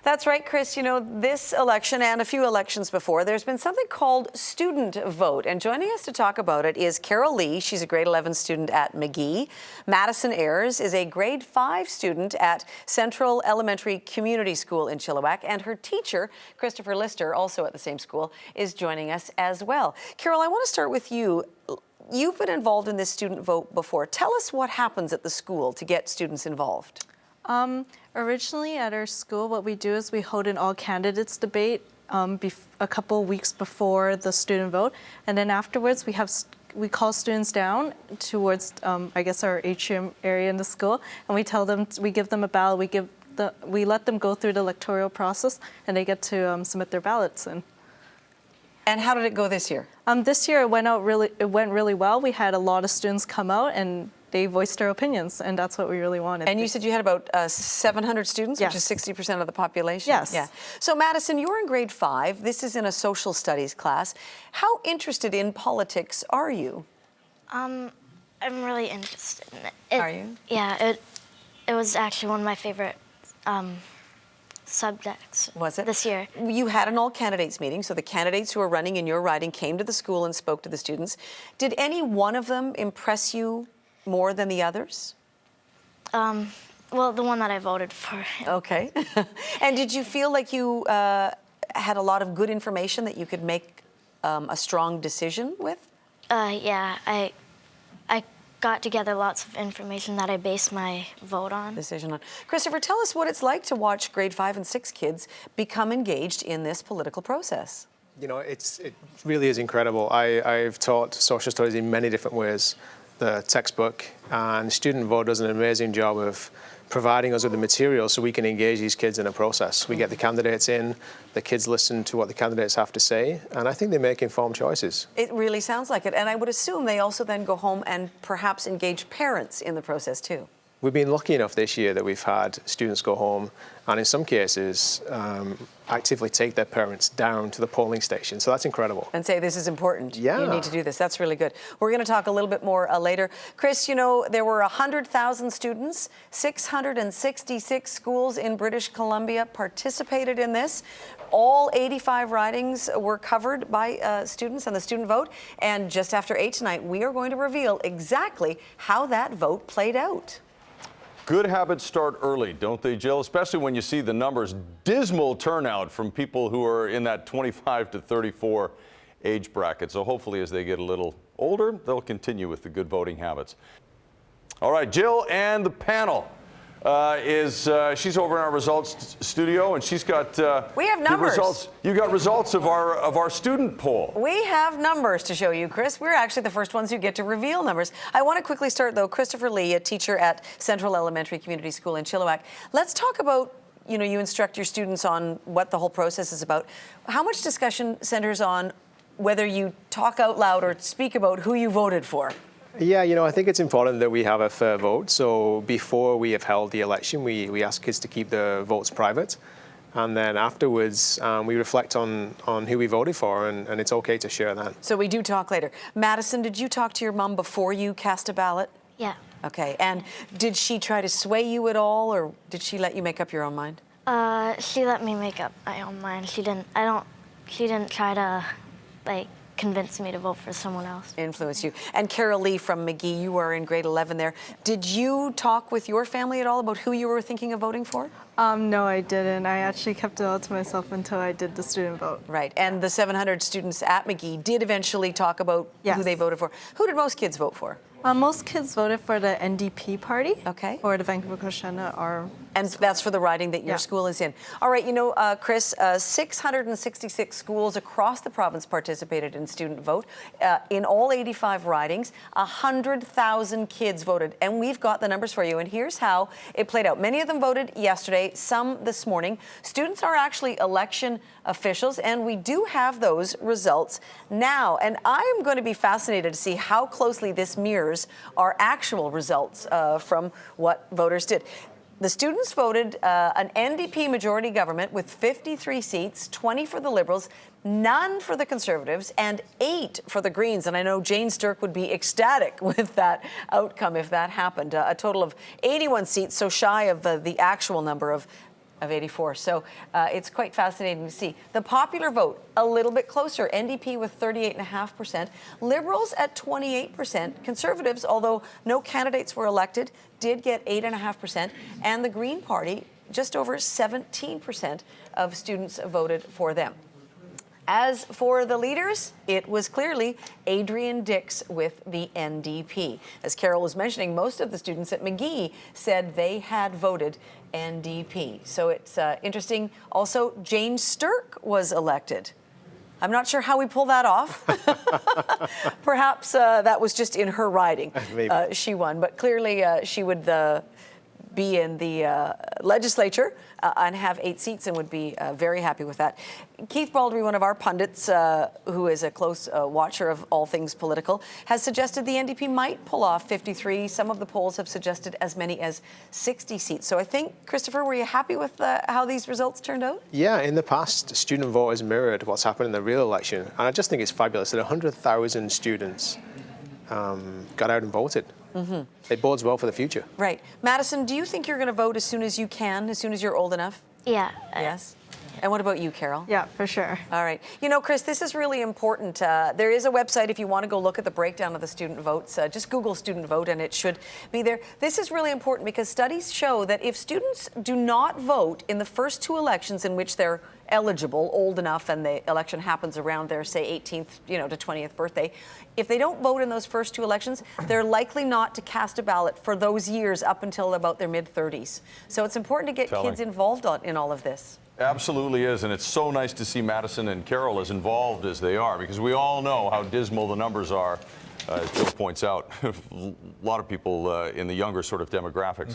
That's right, Chris. You know, this election and a few elections before, there's been something called student vote. And joining us to talk about it is Carol Lee. She's a grade 11 student at Magee. Madison Ayers is a grade 5 student at Central Elementary Community School in Chilliwack. And her teacher, Christopher Lister, also at the same school, is joining us as well. Carol, I want to start with you. You've been involved in this student vote before. Tell us what happens at the school to get students involved. Originally at our school, what we do is we hold an all-candidates debate a couple weeks before the student vote, and then afterwards we call students down towards I guess our atrium area in the school, and we give them a ballot. We let them go through the electoral process, and they get to submit their ballots in. And how did it go this year? This year it went really well. We had a lot of students come out and they voiced their opinions, and that's what we really wanted. And you said you had about 700 students, yes, which is 60% of the population? Yes. Yeah. So Madison, you're in grade 5. This is in a social studies class. How interested in politics are you? I'm really interested in it. Are you? Yeah, it was actually one of my favorite subjects. Was it? This year. You had an all-candidates meeting, so the candidates who were running in your riding came to the school and spoke to the students. Did any one of them impress you more than the others? Well, the one that I voted for. Okay. And did you feel like you had a lot of good information that you could make a strong decision with? Yeah, I got together lots of information that I based my vote on. Decision on. Christopher, tell us what it's like to watch grade 5 and 6 kids become engaged in this political process. You know, it really is incredible. I've taught social studies in many different ways. The textbook and Student Vote does an amazing job of providing us with the material so we can engage these kids in a process. We get the candidates in, the kids listen to what the candidates have to say, and I think they make informed choices. It really sounds like it, and I would assume they also then go home and perhaps engage parents in the process too. We've been lucky enough this year that we've had students go home and in some cases actively take their parents down to the polling station. So that's incredible. And say, this is important. Yeah. You need to do this. That's really good. We're going to talk a little bit more later. Chris, you know, there were 100,000 students, 666 schools in British Columbia participated in this. All 85 ridings were covered by students on the student vote. And just after 8 tonight, we are going to reveal exactly how that vote played out. Good habits start early, don't they, Jill? Especially when you see the numbers. Dismal turnout from people who are in that 25 to 34 age bracket. So hopefully as they get a little older, they'll continue with the good voting habits. All right, Jill and the panel she's over in our results studio, and she's got we have numbers. Results. You got results of our student poll. We have numbers to show you, Chris. We're actually the first ones who get to reveal numbers. I want to quickly start, though. Christopher Lee, a teacher at Central Elementary Community School in Chilliwack. Let's talk about, you know, you instruct your students on what the whole process is about. How much discussion centers on whether you talk out loud or speak about who you voted for? Yeah, you know, I think it's important that we have a fair vote. So before we have held the election, we ask kids to keep the votes private. And then afterwards, we reflect on who we voted for, and it's okay to share that. So we do talk later. Madison, did you talk to your mom before you cast a ballot? Yeah. Okay, and did she try to sway you at all, or did she let you make up your own mind? She let me make up my own mind. She didn't try to, like, convince me to vote for someone else. Influence you. And Carol Lee from Magee, you are in grade 11 there. Did you talk with your family at all about who you were thinking of voting for? No, I didn't. I actually kept it all to myself until I did the student vote. Right. And the 700 students at Magee did eventually talk about yes, who they voted for. Who did most kids vote for? Most kids voted for the NDP party. Okay. Or the Vancouver Cochena or... And that's for the riding that your school is in. All right, you know, Chris, 666 schools across the province participated in student vote. In all 85 ridings, 100,000 kids voted. And we've got the numbers for you. And here's how it played out. Many of them voted yesterday, some this morning. Students are actually election officials, and we do have those results now. And I am going to be fascinated to see how closely this mirrors our actual results from what voters did. The students voted an NDP majority government with 53 seats, 20 for the Liberals, none for the Conservatives, and 8 for the Greens. And I know Jane Sturck would be ecstatic with that outcome if that happened. A total of 81 seats, so shy of the actual number of Of 84. So it's quite fascinating to see. The popular vote, a little bit closer. NDP with 38.5%. Liberals at 28%. Conservatives, although no candidates were elected, did get 8.5%. And the Green Party, just over 17% of students voted for them. As for the leaders, it was clearly Adrian Dix with the NDP. As Carol was mentioning, most of the students at Magee said they had voted NDP. So it's interesting. Also, Jane Stirk was elected. I'm not sure how we pull that off. Perhaps that was just in her riding. She won, but clearly she would be in the legislature and have 8 seats and would be very happy with that. Keith Baldry, one of our pundits, who is a close watcher of all things political, has suggested the NDP might pull off 53. Some of the polls have suggested as many as 60 seats. So I think, Christopher, were you happy with how these results turned out? Yeah, in the past, student voters mirrored what's happened in the real election. And I just think it's fabulous that 100,000 students got out and voted. Mm-hmm. It bodes well for the future. Right. Madison, do you think you're going to vote as soon as you can, as soon as you're old enough? Yeah. Yes? And what about you, Carol? Yeah, for sure. All right. You know, Chris, this is really important. There is a website if you want to go look at the breakdown of the student votes. Just Google student vote and it should be there. This is really important because studies show that if students do not vote in the first 2 elections in which they're eligible, old enough, and the election happens around their, say, 18th, to 20th birthday, if they don't vote in those first 2 elections, they're likely not to cast a ballot for those years up until about their mid-30s. So it's important to get kids involved in all of this. Absolutely is, and it's so nice to see Madison and Carol as involved as they are, because we all know how dismal the numbers are, as Joe points out. A lot of people in the younger sort of demographics.